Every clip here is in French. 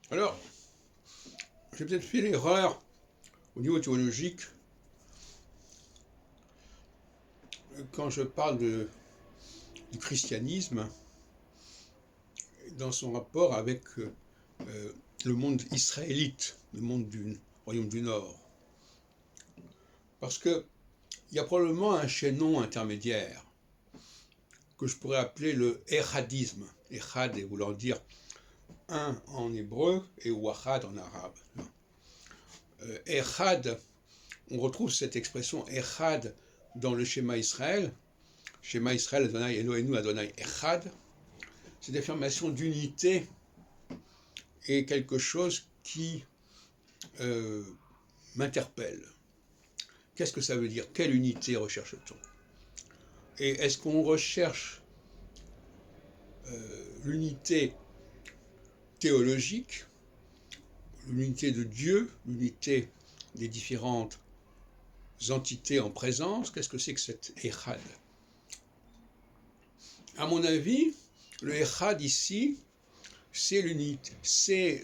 Alors, j'ai peut-être fait l'erreur au niveau théologique quand je parle du christianisme dans son rapport avec le monde israélite, le monde du royaume du Nord. Parce qu'il y a probablement un chaînon intermédiaire que je pourrais appeler le echadisme. Echad voulant dire un en hébreu et wahad en arabe. Echad, on retrouve cette expression Echad dans le schéma Israël. Schéma Israël, Adonai Eloheinu, Adonai Echad. Cette affirmation d'unité est quelque chose qui m'interpelle. Qu'est-ce que ça veut dire? Quelle unité recherche-t-on? Et est-ce qu'on recherche l'unité théologique, l'unité de Dieu, l'unité des différentes entités en présence? Qu'est-ce que c'est que cet Echad? À mon avis, le Echad ici, c'est l'unité, c'est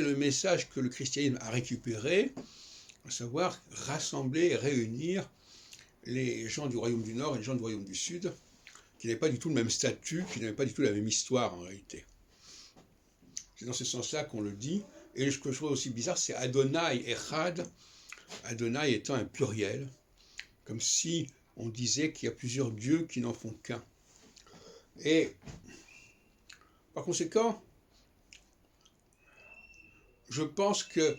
le message que le christianisme a récupéré, à savoir rassembler et réunir les gens du royaume du Nord et les gens du royaume du Sud, qui n'avaient pas du tout le même statut, qui n'avaient pas du tout la même histoire en réalité. C'est dans ce sens-là qu'on le dit. Et ce que je trouve aussi bizarre, c'est Adonai Echad, Adonai étant un pluriel, comme si on disait qu'il y a plusieurs dieux qui n'en font qu'un. Et par conséquent, je pense qu'il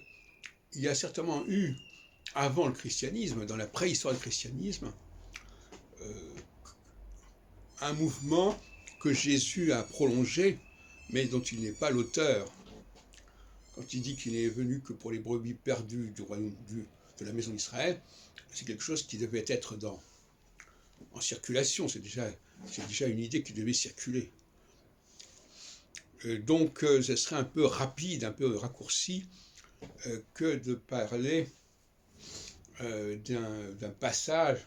y a certainement eu, avant le christianisme, dans la préhistoire du christianisme, un mouvement que Jésus a prolongé, mais dont il n'est pas l'auteur. Quand il dit qu'il n'est venu que pour les brebis perdues du royaume de la maison d'Israël, c'est quelque chose qui devait être en circulation, c'est déjà une idée qui devait circuler. Donc ce serait un peu rapide, un peu raccourci, que de parler d'un passage,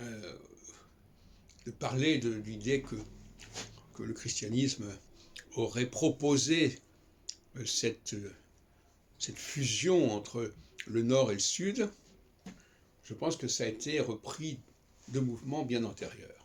de parler de l'idée que le christianisme aurait proposé cette fusion entre le Nord et le Sud. Je pense que ça a été repris de mouvements bien antérieurs.